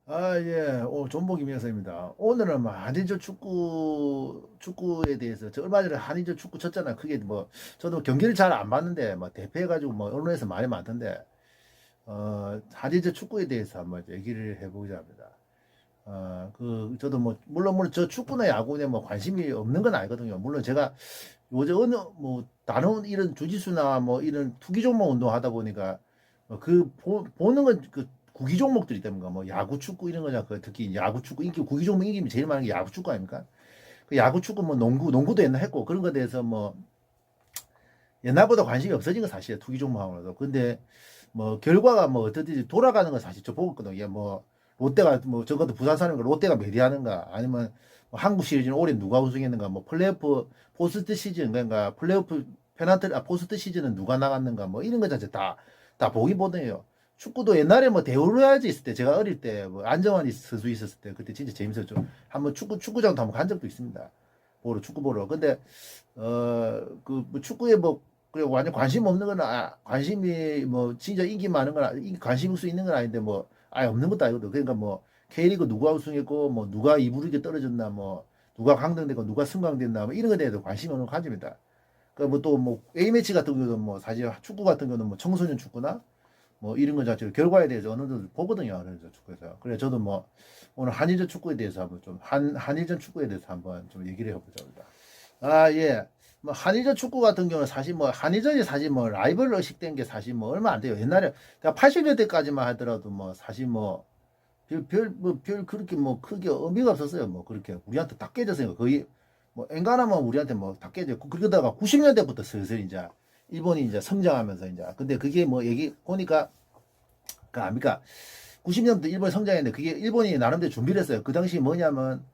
아, 예. 존복 김영사입니다. 오늘은 뭐 한인조 축구에 대해서 저 얼마 전에 한인조 축구 쳤잖아요. 그게 뭐 저도 경기를 잘 안 봤는데 뭐 대패해가지고 뭐 언론에서 말이 많던데 한인조 축구에 대해서 한번 얘기를 해보자 합니다. 저도 뭐 물론 저 축구나 야구에 뭐 관심이 없는 건 아니거든요. 물론 제가 요즘 어느 뭐 다른 이런 주짓수나 뭐 이런 투기 종목 운동하다 보니까 보는 건 그 구기 종목들이 때문에 뭐 야구 축구 이런 거냐 그 특히 야구 축구 인기 구기 종목 인기 제일 많은 게 야구 축구 아닙니까? 그 야구 축구 뭐 농구도 옛날 했고 그런 거에 대해서 뭐 옛날보다 관심이 없어진 건 사실이에요. 투기 종목하고도. 근데 뭐 결과가 뭐 어떻든지 돌아가는 건 사실 저 보고 있거든요. 뭐 롯데가 뭐 적어도 부산 사람인가 롯데가 메디하는가 아니면 뭐 한국 시리즈는 올해 누가 우승했는가 뭐 플레이오프 포스트 시즌 그러니까 플레이오프 포스트 시즌은 누가 나갔는가 뭐 이런 거 자체 다 보기 보네요. 축구도 옛날에 뭐 대우로야지 있을 때 제가 어릴 때 뭐 안정환이 선수 있었을 때 그때 진짜 재밌었죠. 한번 축구장도 한번 간 적도 있습니다. 축구 보러. 근데 뭐 축구에 뭐 그래 완전 관심 없는 건 관심이 뭐 진짜 인기 많은 건 관심 있을 수 있는 건 아닌데 뭐 아예 없는 것도 아니거든. 그러니까 뭐 K리그 누가 우승했고 뭐 누가 2부 리그 떨어졌나 뭐 누가 강등되고 누가 승강됐나 뭐 이런 거에 대해서 관심이 없는 거 가집니다. 그뭐 또 뭐 A매치 같은 경우는 뭐 사실 축구 같은 경우는 뭐 청소년 축구나 뭐 이런 거 자체로 결과에 대해서 어느 정도 보거든요. 그래서 축구에서. 그래 저도 뭐 오늘 한일전 축구에 대해서 한번 좀 한일전 축구에 대해서 한번 좀 얘기를 해보자 합니다. 아, 예. 뭐 한일전 축구 같은 경우는 사실 뭐 한일전이 사실 뭐 라이벌 의식된 게 사실 뭐 얼마 안 돼요. 옛날에 80년대까지만 하더라도 뭐 사실 뭐 별 그렇게 뭐 크게 의미가 없었어요. 뭐 그렇게 우리한테 다 깨졌어요. 거의 뭐 엔간하면 우리한테 뭐 다 깨졌고 그러다가 90년대부터 슬슬 이제 일본이 이제 성장하면서 이제 근데 그게 뭐 얘기 보니까 그 압니까? 90년대 일본이 성장했는데 그게 일본이 나름대로 준비를 했어요. 그 당시 뭐냐면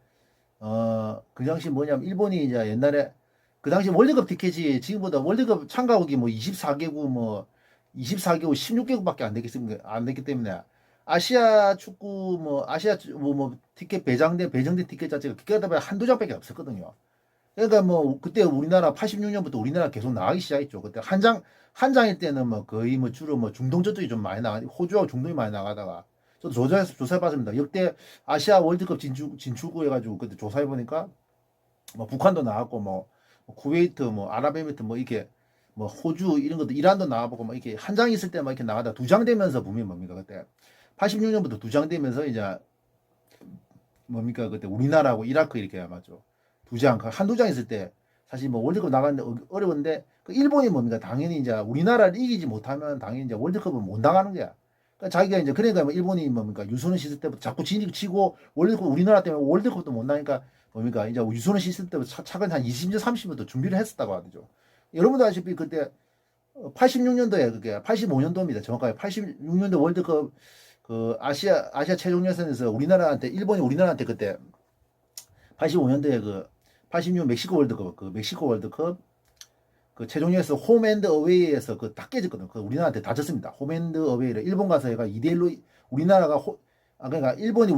그 당시 뭐냐면 일본이 이제 옛날에 그 당시 월드컵 티켓이 지금보다 월드컵 참가국이 뭐 24개국 뭐 24개국 16개국밖에 안 됐기 때문에 아시아 축구 뭐 아시아 뭐 티켓 배정된 티켓 자체가 기껏 하면 한두 장밖에 없었거든요. 그러니까 뭐 그때 우리나라 86년부터 우리나라 계속 나가기 시작했죠. 그때 한 장일 때는 뭐 거의 뭐 주로 뭐 중동 저쪽이 좀 많이 나가 호주하고 중동이 많이 나가다가 저도 조사해봤습니다. 역대 아시아 월드컵 진출구 해가지고 그때 조사해 보니까 뭐 북한도 나왔고 뭐 쿠웨이트 뭐 아랍에미리트 뭐 이렇게 뭐 호주 이런 것도 이란도 나와보고 뭐 이렇게 한 장 있을 때만 이렇게 나가다 두 장 되면서 보면 뭡니까 그때 86년부터 두 장 되면서 이제 뭡니까 그때 우리나라하고 이라크 이렇게 맞죠. 두 장, 한두 장 있을 때 사실 뭐 월드컵 나가는데 어려운데 그 일본이 뭡니까 당연히 이제 우리나라를 이기지 못하면 당연히 이제 월드컵을 못 나가는 거야. 그러니까 자기가 이제 그러니까 뭐 일본이 뭡니까 유소년 시절 때부터 자꾸 치고 월드컵 우리나라 때문에 월드컵도 못 나니까 뭡니까 이제 유소년 시절 때부터 차근 한 20년 30년부터 준비를 했었다고 하죠. 여러분도 아시피 그때 86년도에 그게 85년도입니다. 정확하게 86년도 월드컵 그 아시아 최종 예선에서 일본이 우리나라한테 그때 85년도에 그 86년 멕시코 월드컵 그 멕시코 월드컵 그 최종에서 홈앤드 어웨이에서 그 다 깨졌거든. 그 우리나라한테 다 졌습니다. 홈앤드 어웨이를 일본 가서 얘가 2대1로 우리나라가 그러니까 일본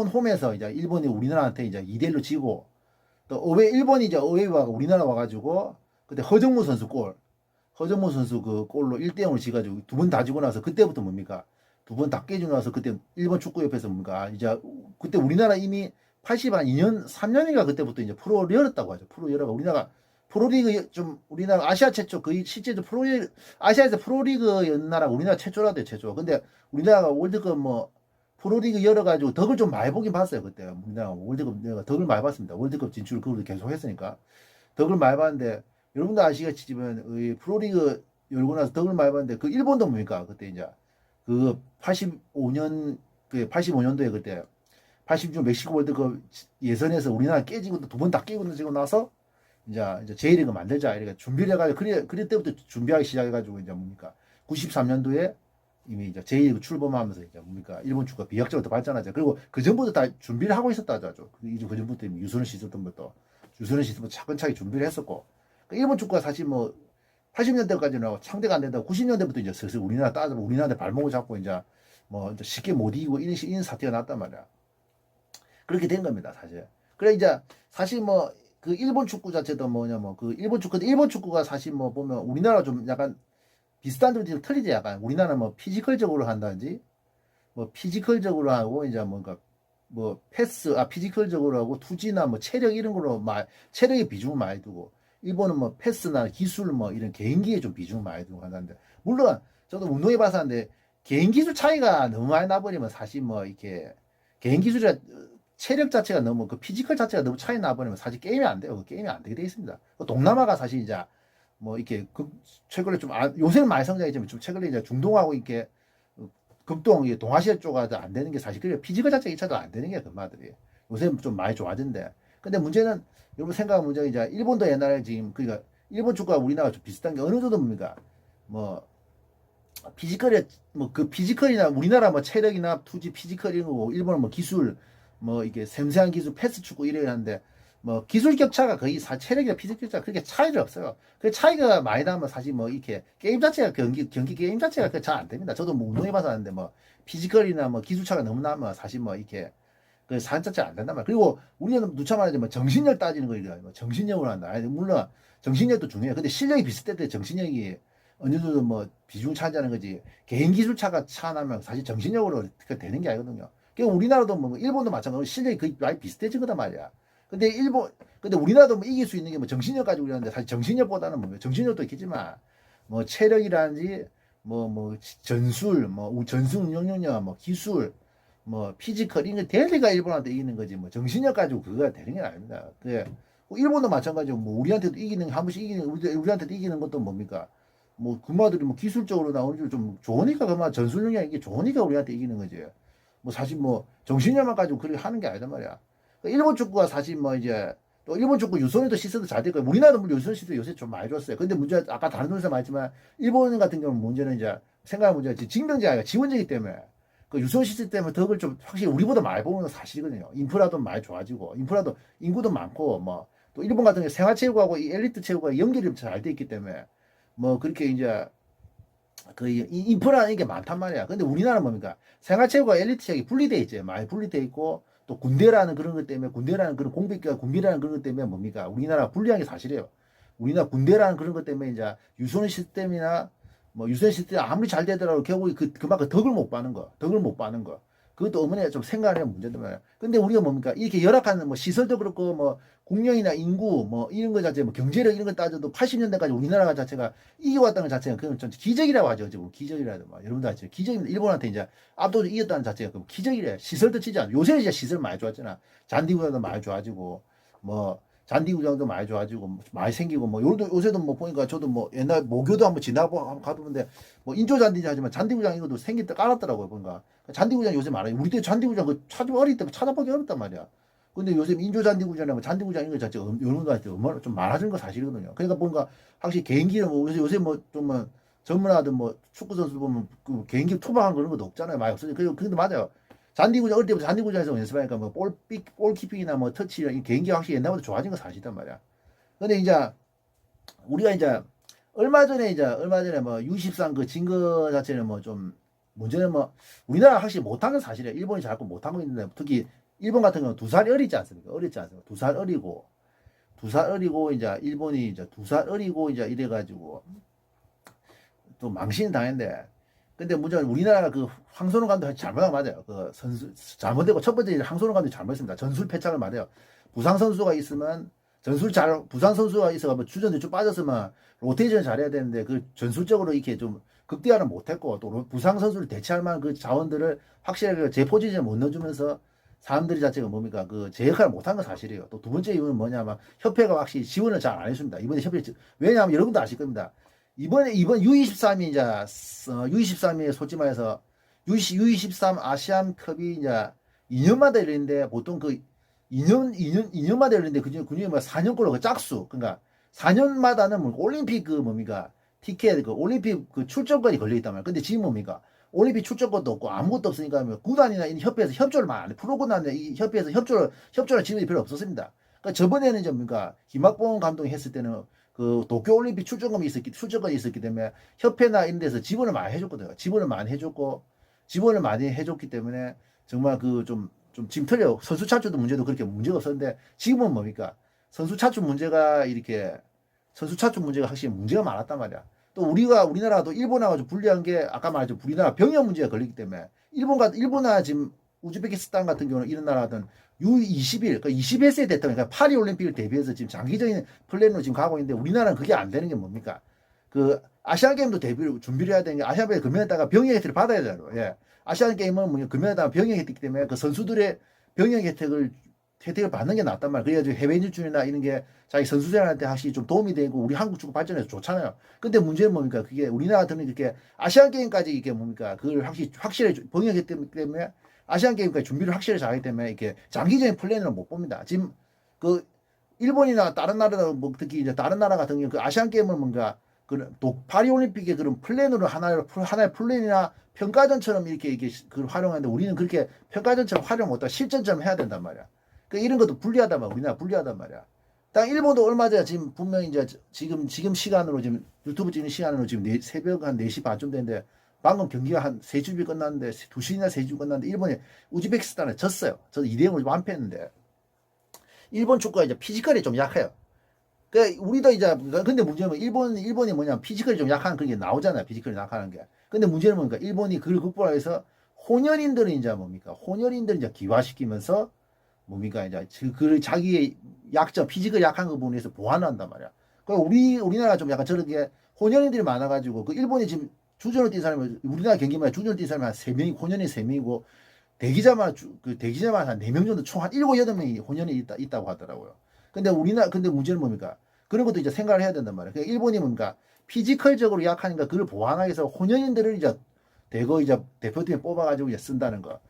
홈에서 이제 일본이 우리나라한테 이제 2대1로 지고 또 일본이 이제 어웨이와 우리나라 와가지고 그때 허정무 선수 그 골로 1대0으로 지가지고 두 번 다 지고 나서 그때부터 뭡니까? 두 번 다 깨지고 나서 그때 일본 축구협회에서 뭡니까? 이제 그때 우리나라 이미 80한 2년, 3년인가 그때부터 이제 프로를 열었다고 하죠. 프로 열어가 우리나라 프로리그 좀 우리나라 아시아 최초 거의 실제로 아시아에서 프로리그 연 나라 우리나라 최초라대 최초. 근데 우리나라가 월드컵 뭐 프로리그 열어가지고 덕을 좀 많이 보긴 봤어요 그때 우리나라 월드컵 내가 덕을 많이 봤습니다. 월드컵 진출 그걸 계속 했으니까 덕을 많이 봤는데 여러분도 아시겠지만 이 프로리그 열고 나서 덕을 많이 봤는데 그 일본도 뭡니까 그때 이제 그 85년 그 85년도에 그때 86년 멕시코 월드컵 예선에서 우리나라 깨지고 두 번 다 깨지고 나서 이제 J리그 만들자 이렇게 준비를 해가지고 그래 때부터 준비하기 시작해가지고 이제 뭡니까 93년도에 이미 이제 J리그 출범하면서 이제 뭡니까 일본 축구가 비약적으로 더 발전하죠. 그리고 그 전부터 다 준비를 하고 있었다죠. 그 전부터 유소년 시절부터 차근차근 준비를 했었고 일본 축구가 사실 뭐 80년대까지는 상대가 안 된다고 90년대부터 이제 슬슬 우리나라 따져보고 우리나라한테 발목을 잡고 이제 뭐 이제 쉽게 못 이기고 이런 사태가 났단 말이야. 그렇게 된 겁니다, 사실. 그래 이제 사실 뭐 그 일본 축구 자체도 뭐냐면 그 일본 축구가 사실 뭐 보면 우리나라 좀 약간 비슷한 점이 좀 틀리지 약간 우리나라는 뭐 피지컬적으로 한다든지 뭐 피지컬적으로 하고 이제 뭔가 뭐 피지컬적으로 하고 투지나 뭐 체력 이런 걸로 체력의 비중을 많이 두고 일본은 뭐 패스나 기술 뭐 이런 개인기에 좀 비중을 많이 두고 한다는데 물론 저도 운동해 봐서 하는데 개인 기술 차이가 너무 많이 나버리면 사실 뭐 이렇게 개인 기술이라 체력 자체가 너무 그 피지컬 자체가 너무 차이 나버리면 사실 게임이 안 돼요. 그 게임이 안 되게 돼 있습니다. 동남아가 사실 이제 뭐 이렇게 최근에 좀 요새는 많이 성장했지만 좀 최근에 이제 중동하고 이렇게 극동 동아시아 쪽하고 안 되는 게 사실 그래 피지컬 자체가 2차도 안 되는 게 금마들이 요새 좀 많이 좋아진대. 근데 문제는 여러분 생각한 문제가 이제 일본도 옛날에 지금 그러니까 일본 축구와 우리나라 좀 비슷한 게 어느 정도 뭡니까 뭐 피지컬이 뭐 그 피지컬이나 우리나라 뭐 체력이나 투지 피지컬 이런 거고 일본은 뭐 기술 뭐 이게 섬세한 기술 패스 축구 이래야 하는데 뭐 기술 격차가 거의 체력이나 피지컬 격차가 그렇게 차이가 없어요. 그 차이가 많이 나면 사실 뭐 이렇게 게임 자체가 경기 게임 자체가 잘 안 됩니다. 저도 뭐 운동해봐서 아는데 뭐 피지컬이나 뭐 기술 차가 너무 나면 사실 뭐 이렇게 그 산 자체가 안 된단 말이야. 그리고 우리는 누차 말하자면 뭐 정신력 따지는 거 이거 뭐 정신력으로 한다. 아니, 물론 정신력도 중요해. 근데 실력이 비슷할 때 정신력이 어느 정도 뭐 비중 차지하는 거지. 개인 기술 차가 차나면 사실 정신력으로 되는 게 아니거든요. 그러니까 우리나라도 뭐 일본도 마찬가지로 실력이 거의 많이 비슷해진 거단 말이야. 근데 우리나라도 뭐 이길 수 있는 게 뭐 정신력 가지고 이러는데 사실 정신력보다는 뭐 정신력도 있겠지만 뭐 체력이라든지 뭐 전술, 뭐 전술 운영력, 뭐 기술, 뭐 피지컬 이런 거 대리가 일본한테 이기는 거지 뭐 정신력 가지고 그거가 되는 게 아닙니다. 그 일본도 마찬가지고 뭐 우리한테도 이기는 한 번씩 이기는 우리한테도 이기는 것도 뭡니까? 뭐 그마들이 뭐 기술적으로 나오는 좀 좋으니까 그마 전술력이 이게 좋으니까 우리한테 이기는 거지. 뭐 사실 뭐 정신력만 가지고 그렇게 하는 게 아니단 말이야. 일본 축구가 사실 뭐 이제 또 일본 축구 유소년도 시스도 잘 됐고 우리나라도 물론 유소년 시스 요새 좀 많이 좋았어요. 근데 문제 아까 다른 동에서 말했지만 일본 같은 경우는 문제는 이제 생각할 문제가 징병제가 아니라 지원제이기 때문에 그 유소년 시스 때문에 덕을 좀 확실히 우리보다 많이 보는 건 사실이거든요. 인프라도 많이 좋아지고 인프라도 인구도 많고 뭐 또 일본 같은 경우 생활체육하고 이 엘리트 체육과 연결이 잘 돼 있기 때문에 뭐 그렇게 이제 그 인프라는 게 많단 말이야. 근데 우리나라는 뭡니까? 생활체육과 엘리트 체육이 분리돼 있죠. 많이 분리돼 있고 또 군대라는 그런 것 때문에 군대라는 그런 공백과 군비라는 그런 것 때문에 뭡니까? 우리나라 불리한 게 사실이에요. 우리나라 군대라는 그런 것 때문에 이제 유소년 시스템이나 뭐 유소년 시스템이 아무리 잘 되더라도 결국 그만큼 덕을 못 받는 거, 덕을 못 받는 거. 그것도 어머니가 좀 생각을 해야 문제단 말이야. 근데 우리가 뭡니까? 이렇게 열악한 뭐 시설도 그렇고 뭐 국력이나 인구 뭐 이런 거 자체 뭐 경제력 이런 거 따져도 80년대까지 우리나라 자체가 이겨왔다는 것 자체가 그건 좀 기적이라고 하죠. 지금 기적이라도 막 여러분들 아시죠? 기적입니다. 일본한테 이제 압도적으로 이겼다는 자체가 그 기적이래. 시설도 치지 않아. 요새는 이제 시설 많이 좋았잖아. 잔디구장도 많이 좋아지고 뭐 잔디구장도 많이 좋아지고 많이 생기고 뭐 요새도 뭐 보니까 저도 뭐 옛날 모교도 한번 지나고 한번 가보는데 뭐 인조 잔디지 하지만 잔디구장 이것도 생겼다 깔았더라고요 보니까 잔디구장 요새 많아요. 우리 때 잔디구장 그 어릴 때 찾아보기 어렵단 말이야. 근데 요새 인조 잔디구장이나 뭐 잔디구장 이런 거 자체 이런 거 같아요. 얼마나 좀 많아진 거 사실이거든요. 그러니까 뭔가 확실히 개인기는 뭐 요새 뭐 좀 전문화든 뭐 축구 선수 보면 그 개인기 투박한 그런 것도 없잖아요. 많이 없어요. 근데 맞아요. 잔디구장 어릴 때부터 잔디구장에서 연습하니까 뭐 볼키핑이나 뭐 터치 이 개인기가 확실히 옛날보다 좋아진 거 사실이단 말이야. 근데 이제 우리가 이제 얼마 전에 뭐 U13 그 진 거 자체는 뭐 좀 문제는 뭐 우리나라 확실히 못한 건 사실이에요. 일본이 자꾸 못한 거 있는데 특히 일본 같은 경우는 2살 어리지 않습니까? 어리지 않습니까? 2살 어리고 이제 일본이 이제 2살 어리고 이제 이래가지고 또 망신 당했는데 근데 문제는 우리나라가 그 황선홍 감독이 잘못한 맞아요. 그 선수 잘못되고 첫 번째 황선홍 감독이 잘못했습니다. 전술 패착을 말해요. 부상 선수가 있으면 부상 선수가 있어가 뭐 주전에 좀 빠졌으면 로테이션 잘해야 되는데 그 전술적으로 이렇게 좀 극대화를 못했고 또 부상 선수를 대체할 만한 그 자원들을 확실하게 제 포지션에 못 넣어주면서 사람들이 자체가 뭡니까 그 제 역할을 못한 건 사실이에요. 또 두 번째 이유는 뭐냐면 협회가 확실히 지원을 잘 안 해줍니다. 이번에 협회 왜냐하면 여러분도 아실 겁니다. 이번 U23이 이제 U23이 솔직히 말해서 U23 아시안컵이 이제 2년마다 열리는데 보통 그 2년마다 열리는데 그중에 뭐 4년꼴로 그 짝수 그러니까 4년마다는 뭐 올림픽 그 뭡니까 티켓 그 올림픽 그 출전권이 걸려 있단 말이야. 근데 지금 뭡니까 올림픽 출전권도 없고 아무것도 없으니까 뭐 구단이나 이 협회에서 협조를 많이 안 해. 프로구단이나 이 협회에서 협조를 지원이 별로 없었습니다. 그러니까 저번에는 이제 뭡니까 김학봉 감독이 했을 때는 그 도쿄올림픽 출전권이 있었기 때문에 협회나 이런 데서 지원을 많이 해줬거든요. 지원을 많이 해줬기 때문에 정말 그 좀 지금 틀려. 선수 차출도 문제도 그렇게 문제가 없었는데 지금은 뭡니까? 선수 차출 문제가 확실히 문제가 많았단 말이야. 또 우리나라가 또 일본하고 좀 불리한 게 아까 말했죠. 우리나라 병역 문제가 걸리기 때문에 일본나 지금 우즈베키스탄 같은 경우는 이런 나라 같은 U21, 그러니까 21세 대통령, 그러니까 파리 올림픽을 대비해서 지금 장기적인 플랜으로 지금 가고 있는데 우리나라는 그게 안 되는 게 뭡니까? 그 아시안 게임도 준비를 해야 되는 게 아시안 게임 금연에다가 병역 혜택을 받아야 되잖아요. 예. 아시안 게임은 뭐 금연에다가 병역 혜택이기 때문에 그 선수들의 병역 혜택을 받는 게 낫단 말이에요. 그래야지 해외 진출이나 이런 게 자기 선수생활한테 확실히 좀 도움이 되고 우리 한국 축구 발전에서 좋잖아요. 근데 문제는 뭡니까? 그게 우리나라 같은 이렇게 아시안 게임까지 이게 뭡니까? 그걸 확실히 병역 혜택 때문에 아시안 게임까지 준비를 확실히 잘하기 때문에 이렇게 장기적인 플랜을 못 봅니다. 지금 그 일본이나 다른 나라 뭐 특히 이제 다른 나라 같은 경우 그 아시안 게임을 뭔가 또 파리 올림픽의 그런 플랜으로 하나의 플랜이나 평가전처럼 이렇게 그걸 활용하는데 우리는 그렇게 평가전처럼 활용 못하고 실전처럼 해야 된단 말이야. 그 이런 것도 불리하단 말이야. 우리나라 불리하단 말이야. 딱 일본도 얼마 전에 지금 분명히 이제 지금 시간으로 지금 유튜브 찍는 시간으로 지금 새벽 한 4시 반쯤 됐는데 방금 경기가 한 3주비 끝났는데 2시나 3주 끝났는데 일본이 우즈베키스탄에 졌어요. 저도 2대0으로 완패했는데 일본 축구가 이제 피지컬이 좀 약해요. 그 우리도 이제 근데 문제는 일본이 뭐냐 피지컬이 좀 약한 그게 나오잖아요. 피지컬이 약한 게. 근데 문제는 뭡니까? 일본이 그걸 극복하기 위해서 혼혈인들을 이제 뭡니까? 혼혈인들 이제 기화시키면서 뭡니까? 이제 그 자기의 약점 피지컬 약한 거 부분에서 보완을 한단 말이야. 그 우리나라가 좀 약간 저렇게 혼혈인들이 많아가지고 그 일본이 지금 주전을 뛴 사람이 우리나라 경기만 주전을 뛴 사람이 한 3명이 혼혈이 3명이고 대기자만 한 4명 정도 총 한 7, 8명이 혼혈이 있다고 하더라고요. 근데 문제는 뭡니까? 그런 것도 이제 생각을 해야 된단 말이에요. 그러니까 일본이 뭡니까? 피지컬적으로 약하니까 그걸 보완하기 위해서 혼혈인들을 이제 대거 이제 대표팀에 뽑아가지고 이제 쓴다는 거.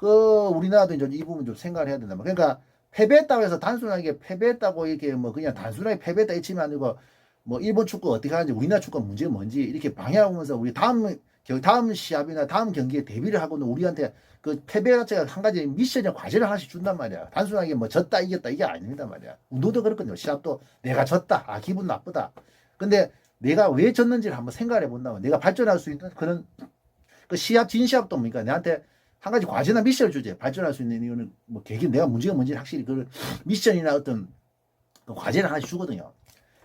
우리나라도 이제 이 부분 좀 생각을 해야 된단 말이에요. 그러니까 패배했다고 해서 단순하게 패배했다고 이렇게 뭐 그냥 단순하게 패배했다 이치면 아니고 뭐 일본 축구 어떻게 하는지 우리나라 축구가 문제가 뭔지 이렇게 방해하면서 우리 다음 시합이나 다음 경기에 대비를 하고는 우리한테 그 패배 자체가 한 가지 미션이나 과제를 하나씩 준단 말이야. 단순하게 뭐 졌다 이겼다 이게 아닙니다 말이야. 운동도 그렇거든요. 시합도 내가 졌다. 아 기분 나쁘다. 근데 내가 왜 졌는지를 한번 생각을 해본다면 내가 발전할 수 있는 그런 그 진시합도 뭡니까? 내한테 한 가지 과제나 미션을 주지. 발전할 수 있는 이유는 뭐 내가 문제가 뭔지 확실히 그 미션이나 어떤 그 과제를 하나씩 주거든요.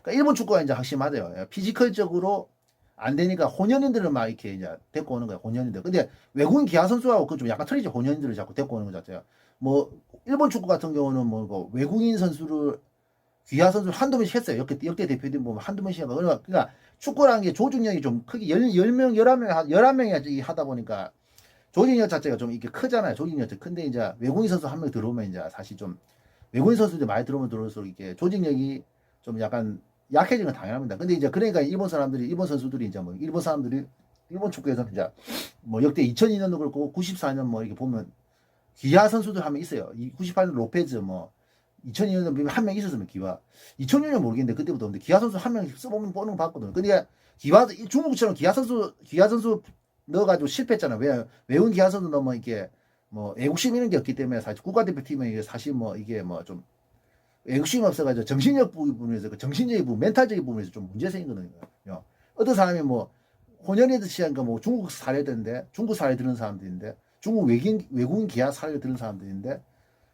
그러니까 일본 축구가 이제 확실히 맞아요. 피지컬적으로 안 되니까 혼연인들을 막 이렇게 이제 데리고 오는 거야. 혼연인들. 근데 외국인 기아 선수하고 그 좀 약간 틀리죠. 혼연인들을 자꾸 데리고 오는 거 자체가. 뭐 일본 축구 같은 경우는 뭐 외국인 선수를 기아 선수 한두 번씩 했어요. 역대 대표팀 보면 한두 번씩 하고. 그러니까 축구라는 게 조직력이 좀 크게 10명, 11명이 하다 보니까 조직력 자체가 좀 이렇게 크잖아요. 조직력 자체 큰데 이제 외국인 선수 한 명 들어오면 이제 사실 좀 외국인 선수들 많이 들어오면 들어올수록 이게 조직력이 좀 약간 약해지는 건 당연합니다. 근데 이제 그러니까 일본 선수들이 이제 뭐 일본 사람들이 일본 축구에서는 이제 뭐 역대 2002년도 그렇고 94년 뭐 이렇게 보면 기아 선수들 한 명 있어요. 98년 로페즈 뭐 2002년도 한 명 있었으면 기아 2006년 모르겠는데 그때부터 근데 기아 선수 한 명 써보면 보는 거 봤거든요. 근데 중국처럼 기아 선수 넣어가지고 실패했잖아요. 왜 외국인 기아 선수 넣으면 이게 뭐 애국심 이런 게 없기 때문에 사실 국가대표팀은 이게 사실 뭐 이게 뭐 좀 애국심이 없어가지고 정신력 부분에서 그 정신적인 부분, 멘탈적인 부분에서 좀 문제 생기거든요. 어떤 사람이 뭐 혼연에도 취한 거 뭐 중국 사례 되는데 중국 사례 들은 사람들인데 중국 외국인 기아 사례 들은 사람들인데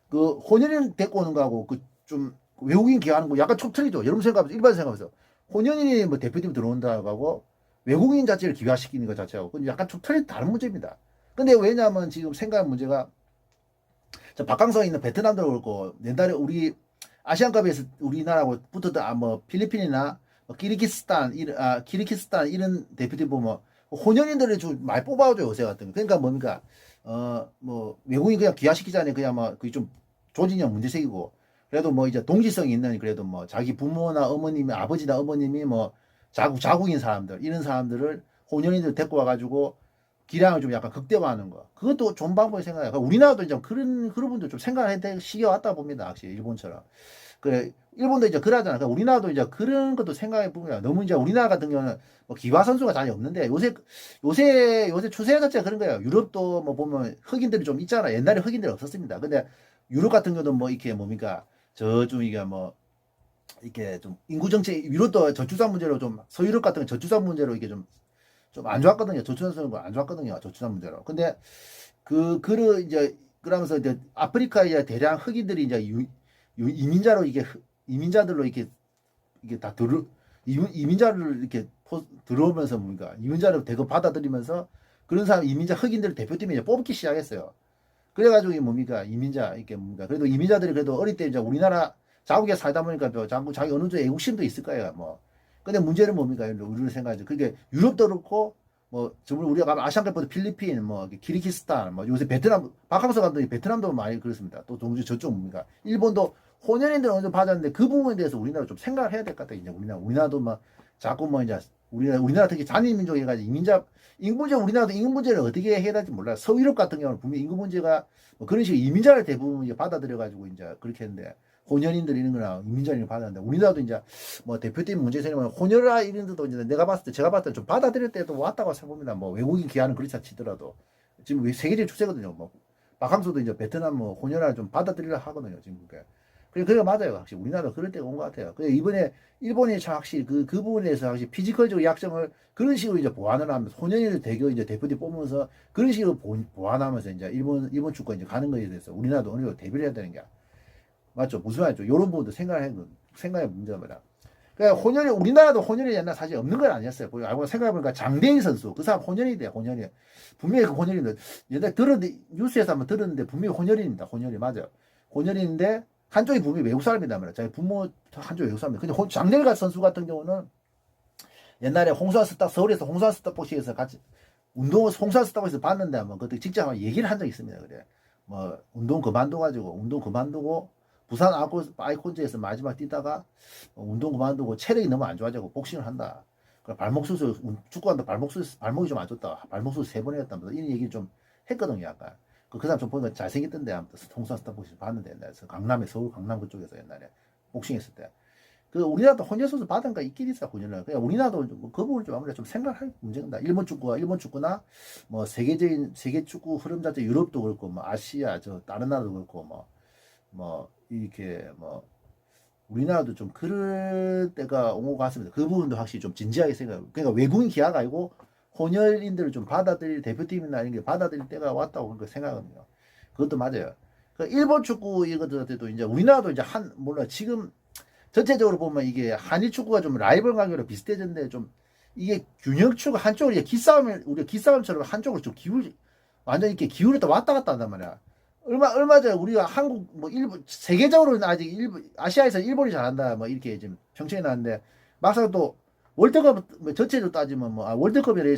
그 혼연인 데리고 오는 거하고 그 좀 외국인 기아하는 거 약간 좀 틀리죠. 여러분 생각하면서 일반 생각하면서 혼연인이 뭐 대표팀 들어온다고 하고 외국인 자체를 기화시키는 것 자체하고 그건 약간 좀 다른 문제입니다. 근데 왜냐하면 지금 생각한 문제가 박강서에 있는 베트남도 그렇고 옛날에 우리 아시안컵에서 우리나라하고 붙었던 뭐 필리핀이나 뭐 키르기스탄 이런 대표팀 보면 혼연인들을 좀 많이 뽑아줘요 요새 같은 거. 그러니까 뭡니까 뭐 외국인 그냥 기화시키자니 그냥 뭐 그게 좀 조직력 문제 생기고 그래도 뭐 이제 동지성이 있는 그래도 뭐 자기 부모나 어머님이 아버지나 어머님이 뭐 자국인 사람들 이런 사람들을 혼연인들 데리고 와가지고 기량을 좀 약간 극대화하는 거. 그것도 좋은 방법이 생각해요. 그러니까 우리나라도 이제 그런 분들 좀 생각할 때 시기가 왔다 봅니다. 확실히 일본처럼. 그래 일본도 이제 그러잖아. 그러니까 우리나라도 이제 그런 것도 생각해 보면 너무 이제 우리나라 같은 경우는 뭐 기화 선수가 잘 없는데 요새 추세 자체가 그런 거예요. 유럽도 뭐 보면 흑인들이 좀 있잖아. 옛날에 흑인들이 없었습니다. 근데 유럽 같은 경우도 뭐 이렇게 뭡니까 저좀 이게 뭐 이렇게 좀 인구 정책 유럽도 저출산 문제로 좀 서유럽 같은 저출산 문제로 이게 좀 안 좋았거든요. 저출산은 안 좋았거든요. 저출산 문제로. 근데 이제 그러면서 이제 아프리카 이제 대량 흑인들이 이제 이민자로 이게 이민자들로 이게 다 이민자를 이렇게 들어오면서 뭡니까? 이민자를 대거 받아들이면서 그런 사람 이민자 흑인들 대표팀에 이제 뽑기 시작했어요. 그래가지고 이게 뭡니까? 이민자 이게 뭡니까? 그래도 이민자들이 그래도 어릴 때 이제 우리나라 자국에 살다 보니까 자기 어느 정도 애국심도 있을 거예요. 뭐. 근데 문제는 뭡니까? 우리를 생각하죠. 그게 유럽도 그렇고 뭐 전부 우리가 가면 아시안컵보다 필리핀, 뭐 키르기스탄, 뭐 요새 베트남 박항서 감독이 베트남도 많이 그렇습니다. 또 동주 저쪽 뭡니까? 일본도 혼연인들 어느 정도 받았는데 그 부분에 대해서 우리나라 좀 생각을 해야 될 것 같아요. 이제 우리나라도 막 자꾸 뭐 이제 우리나라 특히 잔인민족 해가지고 이민자 인구 문제 우리나라도 인구 문제를 어떻게 해야 될지 몰라요. 서유럽 같은 경우는 분명히 인구 문제가 뭐 그런 식으로 이민자를 대부분 이제 받아들여가지고 이제 그렇게 했는데 혼연인들 이런 거나 이민자를 받았는데 우리나라도 이제 뭐 대표팀 문제 생기면 혼혈아 이런 데도 이제 내가 봤을 때 제가 봤을 때 좀 받아들일 때도 왔다고 생각합니다. 뭐 외국인 기아는 그렇다 치더라도 지금 세계적인 추세거든요. 뭐 박항서도 이제 베트남 뭐 혼혈아 좀 받아들이려 하거든요. 지금 그게. 그게 맞아요. 확실히 우리나라도 그럴 때가 온 것 같아요. 그래 이번에 일본이 참 확실히 그 부분에서 확실히 피지컬적 약점을 그런 식으로 이제 보완을 하면서 혼연인을 대거 이제 대표팀 뽑으면서 그런 식으로 보완하면서 이제 일본 축구가 이제 가는 거에 대해서 우리나라도 어느 정도 대비를 해야 되는 게 맞죠? 무슨 말이죠? 이런 부분도 생각의 문제입니다. 그러니까 혼혈이 우리나라도 혼혈이 옛날 사실 없는 건 아니었어요. 알고 생각해보니까 장대희 선수 그 사람 혼혈이 돼요. 혼혈이 분명히 그 혼혈인데 옛날 들었는데 뉴스에서 한번 들었는데 분명히 혼혈입니다. 혼혈이 맞아요. 혼혈인데 한쪽이 분명히 외국 사람이단 말이에요. 자기 부모 한쪽 외국 사람이. 근데 장대일 선수 같은 경우는 옛날에 홍수아 스타 서울에서 홍수아 스타복식에서 같이 홍수아 스타복에서 봤는데 한번 그때 직접 한번 얘기를 한 적이 있습니다. 그래 뭐 운동 그만두고 부산 아이콘즈에서 마지막 뛰다가 운동 그만두고 체력이 너무 안 좋아지고 복싱을 한다. 발목 수술 축구한다 발목이 좀 안 좋다. 발목 수술 3번 했다면서 이런 얘기를 좀 했거든요. 약간. 그 사람 좀 보니까 잘생겼던데 아무튼 홍수아 스타복싱 봤는데 옛날에 서울 강남 그쪽에서 옛날에 복싱했을 때. 그 우리나라도 혼혈 선수 받은 거 있긴 있어 혼혈을. 그냥 우리나라도 그 부분을 좀 아무래도 좀 생각할 문제입니다. 일본 축구나 뭐 세계 축구 흐름 자체 유럽도 그렇고 뭐 아시아 저 다른 나라도 그렇고 뭐 이렇게 뭐 우리나라도 좀 그럴 때가 온 것 같습니다. 그 부분도 확실히 좀 진지하게 생각. 그러니까 외국인 기아가 아니고 혼혈인들을 좀 받아들일 대표팀이나 이런 게 받아들일 때가 왔다고 그렇게 생각하거든요. 그것도 맞아요. 그 일본 축구 이것도 이제 우리나라도 이제 몰라 지금 전체적으로 보면 이게 한일 축구가 좀 라이벌 관계로 비슷해졌는데 좀 이게 균형추가 한쪽으로 우리가 기싸움처럼 한쪽으로 좀 완전 이렇게 기울였다 왔다 갔다 한단 말이야. 얼마 전에 우리가 한국 뭐 일본 세계적으로는 아직 아시아에서 일본이 잘한다 뭐 이렇게 지금 평청이 나왔는데 막상 또 월드컵 뭐 전체로 따지면 뭐 월드컵에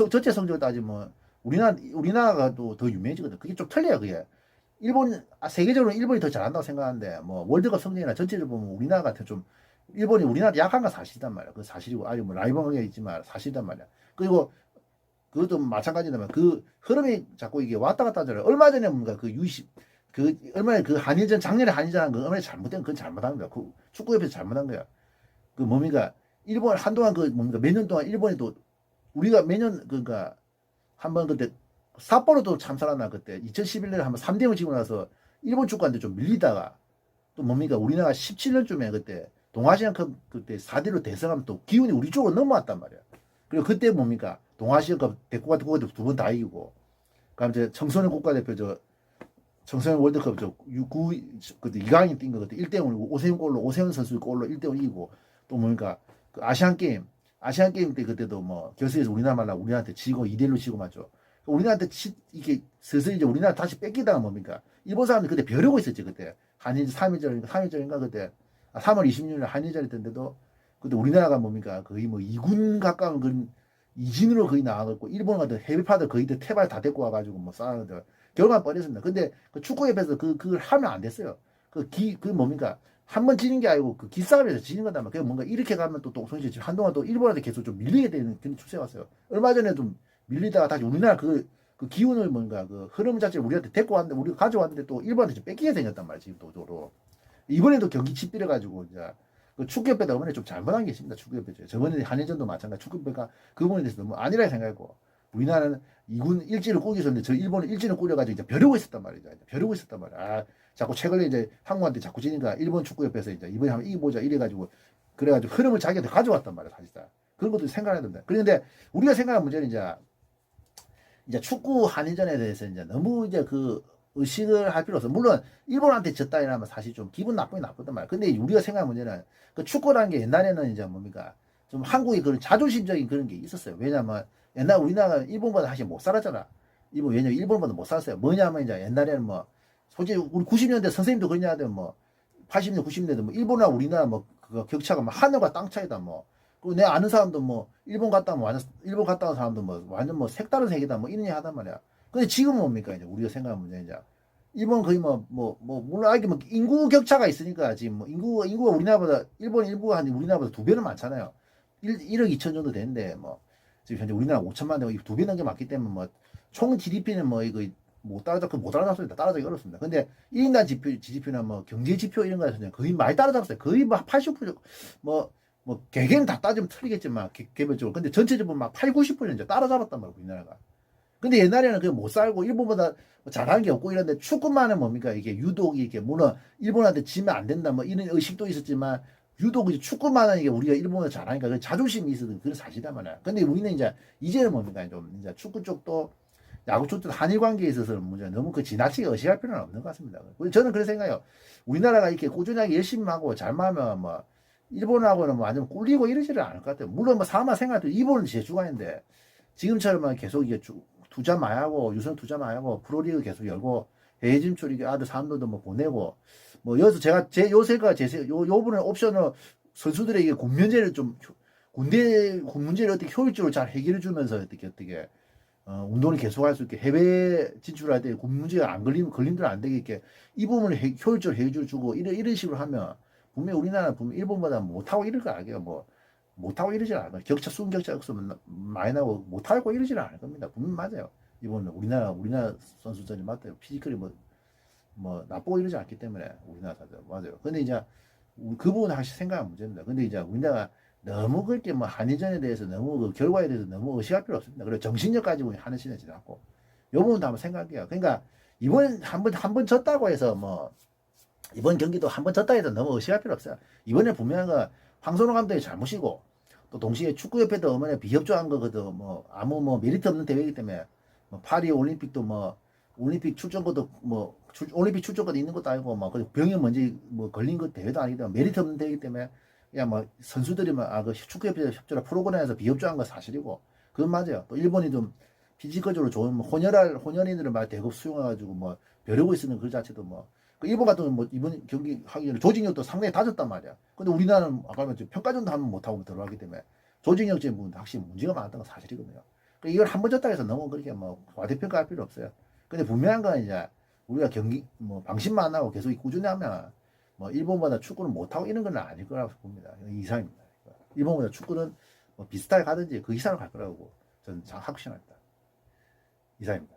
전체 성적을 따지면 우리나라가 또 더 유명해지거든. 그게 좀 틀려요. 그게 세계적으로 일본이 더 잘한다고 생각하는데 뭐 월드컵 성적이나 전체적으로 보면 우리나라 같은 좀 일본이 우리나라 약한 건 사실이단 말이야. 그 사실이고 아주 뭐 라이벌관계가 있지만 사실이단 말이야. 그리고 그것도 마찬가지다만 그 흐름이 자꾸 이게 왔다 갔다 하잖아요. 얼마 전에 뭔가 얼마 전에 그 한일전 작년에 한일전 한 거 얼마나 잘못된 그건 잘못한 거야. 그 축구협에서 잘못한 거야. 그 뭡니까 일본 한동안 그 뭡니까 몇 년 동안 일본이 또 우리가 매년 그러니까 한번 그때 삿포로도 참살았나 그때 2011년에 한번 3대0 지고 나서 일본 축구한테 좀 밀리다가 또 뭡니까 우리나라 17년쯤에 그때 동아시안컵 그때 4대1로 대승하면 또 기운이 우리 쪽으로 넘어왔단 말이야. 그리고 그때 뭡니까 동아시안컵 대국가 두 번 다 이기고 그다음 이제 청소년 국가대표 청소년 월드컵 그때 이강인 뛴 거 그때 1대0 오세훈 선수 골로 1대0 이기고 또 뭡니까 그 아시안 게임 때 그때도 뭐 결승에서 우리나라한테 지고 2대1로 지고 맞죠. 우리나라한테 이게 슬슬 이제 우리나라 다시 뺏기다가 뭡니까 일본 사람들 그때 벼르고 있었지. 그때 한일 3일전인가 그때 3월 26일 한일전이 있던데도 그때 우리나라가 뭡니까 거의 뭐 2군 가까운 그 이진으로 거의 나와갖고 일본 같은 해외파들 거의 태발 다 데리고 와가지고 뭐 싸우는데 결과가 뻔했습니다. 근데 그 축구협에서 그걸 하면 안 됐어요. 그 뭡니까 한 번 지는 게 아니고 그 기싸움에서 지는 거다. 그게 뭔가 이렇게 가면 또 송씨 한동안 또 일본한테 계속 좀 밀리게 되는 그런 추세가 왔어요. 얼마 전에 좀 밀리다가 다시 우리나라 그 기운을 뭔가 그 흐름 자체를 우리한테 데리고 왔는데 우리가 가져왔는데 또 일본한테 좀 뺏기게 생겼단 말이야. 지금 도로 이번에도 경기 침필해 가지고 이제 그 축구협회가 이번에 좀 잘못한 게 있습니다. 축구협회 저번에 한일전도 마찬가지 축구협회가 그 부분에 대해서 너무 아니라 생각했고 우리나라는 2군 일진을 꾸기 있었는데 저 일본은 일진을 꾸려가지고 이제 벼르고 있었단 말이죠. 벼르고 있었단 말이야. 자꾸 최근에 이제 한국한테 자꾸 지니까 일본 축구협회에서 이제 이번에 한번 이기보자 이래가지고 그래가지고 흐름을 자기한테 가져왔단 말이야. 사실상 그런 것도 생각해야 된다. 그런데 우리가 생각하는 문제는 이제 축구 한일전에 대해서 이제 너무 이제 그 의식을 할 필요 없어. 물론 일본한테 졌다 이러면 사실 좀 기분 나쁘긴 나쁘단 말이야. 근데 우리가 생각하는 문제는 그 축구라는 게 옛날에는 이제 뭡니까 좀 한국의 그런 자존심적인 그런 게 있었어요. 왜냐면 옛날 우리나라가 일본보다 사실 못 살았잖아. 왜냐면 일본보다 못 살았어요. 뭐냐면 이제 옛날에는 뭐 솔직히 우리 90년대 선생님도 그러냐 하든 뭐 80년 90년대 뭐 일본이나 우리나라 뭐 그 격차가 뭐 하늘과 땅 차이다 뭐. 그리고 내 아는 사람도 뭐 일본 갔다 면 완전 일본 갔다 온 사람도 뭐 완전 뭐 색다른 세계다 뭐 이런 얘기 하단 말이야. 근데 지금은 뭡니까 이제 우리가 생각하는 문제 이제 일본 거의 물론 아직 뭐 인구 격차가 있으니까 지금 뭐 인구가 우리나라보다 일본 인구가 한 우리나라보다 두 배는 많잖아요. 1억 2천 정도 되는데 뭐 지금 현재 우리나라 5천만 되고 두 배 넘게 많기 때문에 뭐 총 GDP는 뭐 이거 못 따라잡습니다. 따라잡기 어렵습니다. 근데 1인당 GDP나 뭐 경제 지표 이런 거에서 거의 많이 따라잡았어요. 거의 뭐 80%, 개개는 다 따지면 틀리겠지만, 개별적으로. 근데 전체적으로 막 8, 90% 이제 따라잡았단 말이에요, 우리나라가. 근데 옛날에는 그 못 살고, 일본보다 잘하는 게 없고 이런데 축구만은 뭡니까? 이게 유독 이게, 물론 일본한테 지면 안 된다, 뭐 이런 의식도 있었지만, 유독 이제 축구만은 이게 우리가 일본보다 잘하니까 그 자존심이 있었던 그런 사실이란 말이야. 근데 우리는 이제는 뭡니까? 좀 이제 축구 쪽도 야구 쪽도 한일 관계에 있어서는 문제 너무 그 지나치게 의식할 필요는 없는 것 같습니다. 저는 그렇게 생각해요. 우리나라가 이렇게 꾸준하게 열심히 하고 잘만 하면 뭐 일본하고는 뭐 완전 꿀리고 이러지를 않을 것 같아요. 물론 뭐 사마 생각도 일본은 제 주관인데 지금처럼 계속 이게 투자 많이 하고 유선 투자 많이 하고 프로리그 계속 열고 해외 진출 이게 아들 사람들도 뭐 보내고 뭐 여기서 제 요새가 요번에 옵션을 선수들에게 군 면제를 좀 군 문제를 어떻게 효율적으로 잘 해결해 주면서 어떻게 운동을 계속할 수 있게 해외 진출할 때 문제가 안 걸림들 안 되게 이 부분을 효율적으로 해줄 주고 이런 식으로 하면 분명히 우리나라 분명 일본보다 못하고 이럴 거 알게요. 뭐 못하고 이러질 않을 거예요. 순격차 없으면 많이 나고 못하고 이러질 않을 겁니다. 분명 맞아요. 이번에 우리나라 선수들이 맞아요. 피지컬이 나쁘고 이러지 않기 때문에 우리나라 사들 맞아요. 근데 이제 그 부분은 사실 생각한 문제입니다. 근데 이제 우리나라가 너무 그렇게 한일전에 대해서 너무 그 결과에 대해서 너무 의식할 필요 없습니다. 그리고 정신력 가지고 하는 시대는 지났고 요 부분도 한번 생각해요. 그러니까 이번 한 번 졌다고 해서 이번 경기도 한 번 졌다 해서 너무 의식할 필요 없어요. 이번에 분명한 거 황선홍 감독의 잘못이고 또 동시에 축구협회도 어머니 비협조한 거거든. 아무 메리트 없는 대회이기 때문에 파리 올림픽도 올림픽 출전권도 올림픽 출전권 있는 것도 아니고 그 병이 먼저 걸린 것 대회도 아니기 때문에 메리트 없는 대회이기 때문에 선수들이 그 축구협회 협조라 프로그램에서 비협조한 건 사실이고 그건 맞아요. 또 일본이 좀 피지컬적으로 좋은 혼혈인들을 대거 수용해가지고 벼르고 있는 그 자체도 그 일본 같은 경우는 이번 경기 하기 전에 조직력도 상당히 다졌단 말이야. 근데 우리나라는 아까 말했죠. 평가전도 하면 못하고 들어가기 때문에 조직력적인 부분 확실히 문제가 많았던 건 사실이거든요. 그러니까 이걸 한 번 졌다 해서 너무 그렇게 과대평가할 필요 없어요. 근데 분명한 건 이제 우리가 경기 방심만 안 하고 계속 꾸준히 하면 일본보다 축구는 못하고 이런 건 아닐 거라고 봅니다. 이상입니다. 일본보다 축구는 비슷하게 가든지 그 이상을 갈 거라고 저는 확신합니다. 이상입니다.